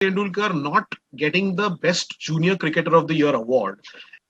Tendulkar not getting the Best Junior Cricketer of the Year award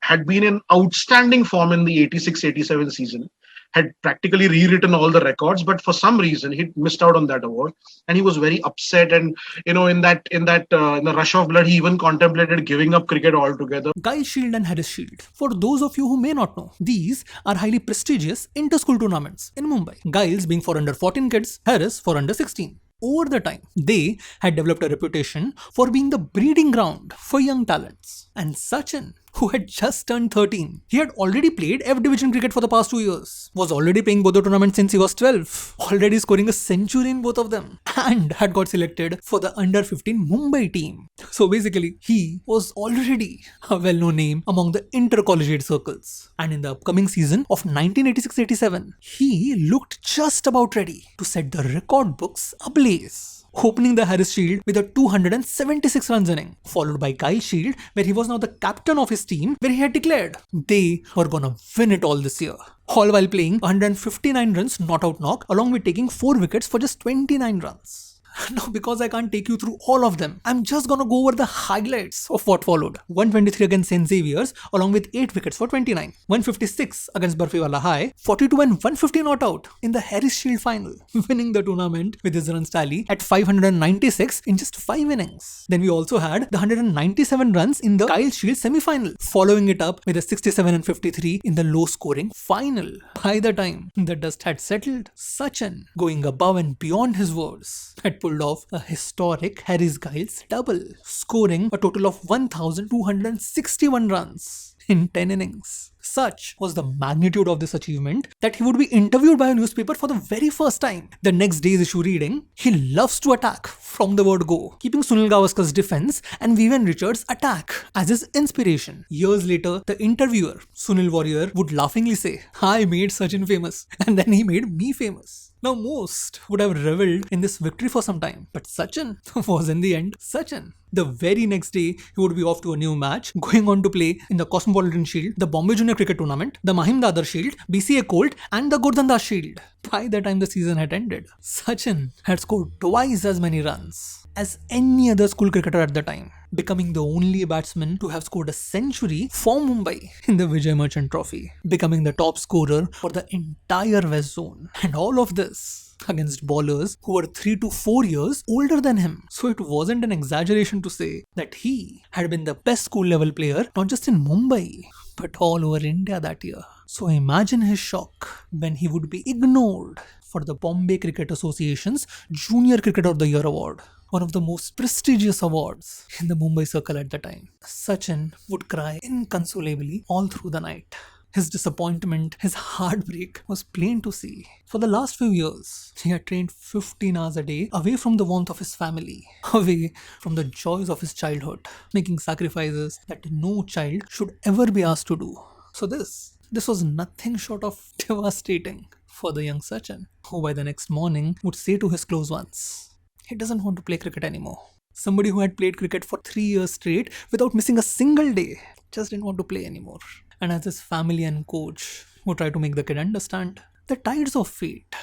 had been in outstanding form in the 86-87 season, had practically rewritten all the records, but for some reason he missed out on that award, and he was very upset. And in the rush of blood, he even contemplated giving up cricket altogether. Giles Shield and Harris Shield. For those of you who may not know, these are highly prestigious inter-school tournaments in Mumbai. Giles being for under 14 kids, Harris for under 16. Over the time, they had developed a reputation for being the breeding ground for young talents. And Sachin, who had just turned 13, he had already played F Division cricket for the past 2 years, was already playing both the tournaments since he was 12, already scoring a century in both of them, and had got selected for the under 15 Mumbai team. So basically, he was already a well-known name among the intercollegiate circles. And in the upcoming season of 1986-87, he looked just about ready to set the record books ablaze, opening the Harris Shield with a 276 runs inning, followed by Giles Shield, where he was now the captain of his team, where he had declared they were gonna win it all this year. All while playing 159 runs not out knock, along with taking 4 wickets for just 29 runs. Now, because I can't take you through all of them, I'm just gonna go over the highlights of what followed. 123 against St. Xavier's, along with 8 wickets for 29. 156 against Barfiwala High, 42 and 150 not out in the Harris Shield final, winning the tournament with his runs tally at 596 in just 5 innings. Then we also had the 197 runs in the Giles Shield semi-final, following it up with a 67 and 53 in the low-scoring final. By the time the dust had settled, Sachin, going above and beyond his words, had pulled off a historic Harris Giles double, scoring a total of 1,261 runs in 10 innings. Such was the magnitude of this achievement that he would be interviewed by a newspaper for the very first time. The next day's issue reading, he loves to attack from the word go, keeping Sunil Gavaskar's defense and Vivian Richards' attack as his inspiration. Years later, the interviewer, Sunil Warrior, would laughingly say, "I made Sachin famous, and then he made me famous." Now, most would have reveled in this victory for some time, but Sachin was in the end Sachin. The very next day, he would be off to a new match, going on to play in the Cosmopolitan Shield, the Bombay Junior Cricket Tournament, the Mahim Dadar Shield, BCA Colt, and the Gordon Das Shield. By the time the season had ended, Sachin had scored twice as many runs as any other school cricketer at the time, becoming the only batsman to have scored a century for Mumbai in the Vijay Merchant Trophy, becoming the top scorer for the entire West Zone. And all of this against bowlers who were 3 to 4 years older than him. So it wasn't an exaggeration to say that he had been the best school level player not just in Mumbai but all over India that year. So imagine his shock when he would be ignored for the Bombay Cricket Association's Junior Cricketer of the Year award, one of the most prestigious awards in the Mumbai circle at the time. Sachin would cry inconsolably all through the night. His disappointment, his heartbreak was plain to see. For the last few years, he had trained 15 hours a day away from the warmth of his family, away from the joys of his childhood, making sacrifices that no child should ever be asked to do. So this was nothing short of devastating for the young Sachin, who by the next morning would say to his close ones, he doesn't want to play cricket anymore. Somebody who had played cricket for 3 years straight without missing a single day just didn't want to play anymore. And as his family and coach would try to make the kid understand, the tides of fate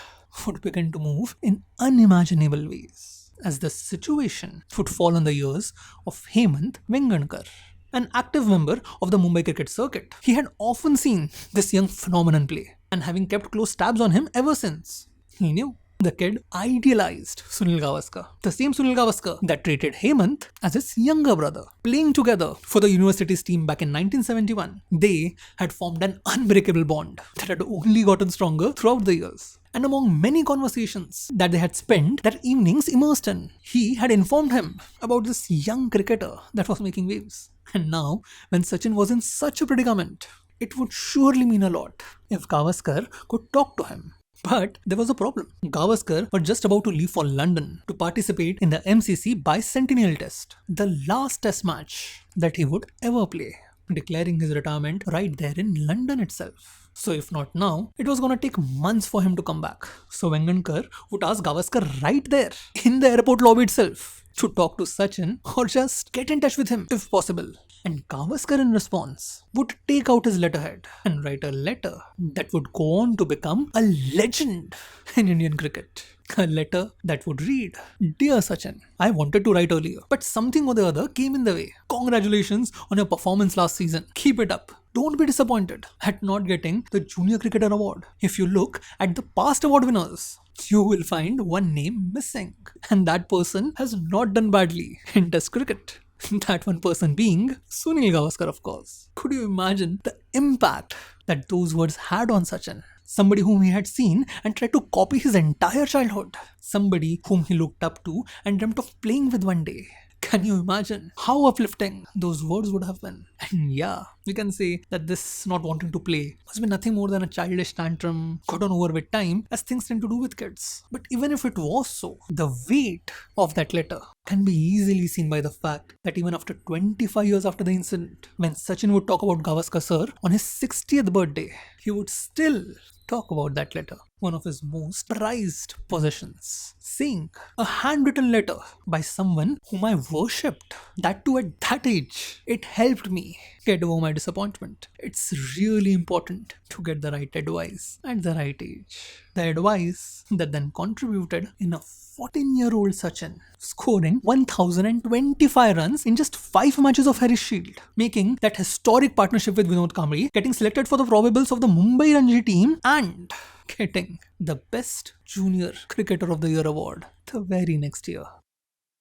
would begin to move in unimaginable ways, as the situation would fall on the ears of Hemant Vengankar, an active member of the Mumbai cricket circuit. He had often seen this young phenomenon play, and having kept close tabs on him ever since, he knew the kid idealized Sunil Gavaskar, the same Sunil Gavaskar that treated Hemant as his younger brother. Playing together for the university's team back in 1971, they had formed an unbreakable bond that had only gotten stronger throughout the years. And among many conversations that they had spent their evenings immersed in, he had informed him about this young cricketer that was making waves. And now, when Sachin was in such a predicament, it would surely mean a lot if Gavaskar could talk to him. But there was a problem. Gavaskar was just about to leave for London to participate in the MCC Bicentennial Test, the last test match that he would ever play, declaring his retirement right there in London itself. So if not now, it was gonna take months for him to come back. So Vengankar would ask Gavaskar right there in the airport lobby itself to talk to Sachin or just get in touch with him if possible. And Gavaskar in response would take out his letterhead and write a letter that would go on to become a legend in Indian cricket. A letter that would read, Dear Sachin, I wanted to write earlier, but something or the other came in the way. Congratulations on your performance last season. Keep it up. Don't be disappointed at not getting the Junior Cricketer Award. If you look at the past award winners, you will find one name missing. And that person has not done badly in Test cricket. That one person being Sunil Gavaskar, of course. Could you imagine the impact that those words had on Sachin? Somebody whom he had seen and tried to copy his entire childhood. Somebody whom he looked up to and dreamt of playing with one day. Can you imagine how uplifting those words would have been? And yeah, we can say that this not wanting to play must be nothing more than a childish tantrum gotten over with time, as things tend to do with kids. But even if it was so, the weight of that letter can be easily seen by the fact that even after 25 years after the incident, when Sachin would talk about Gavaskar sir on his 60th birthday, he would still talk about that letter, one of his most prized possessions, saying, a handwritten letter by someone whom I worshipped, that too at that age. It helped me get over my disappointment. It's really important to get the right advice at the right age. The advice that then contributed in a 14-year-old Sachin, scoring 1025 runs in just 5 matches of Harris Shield, making that historic partnership with Vinod Kamri, getting selected for the probables of the Mumbai Ranji team, and getting the Best Junior Cricketer of the Year award the very next year.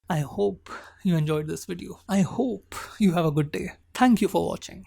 I hope you enjoyed this video. I hope you have a good day. Thank you for watching.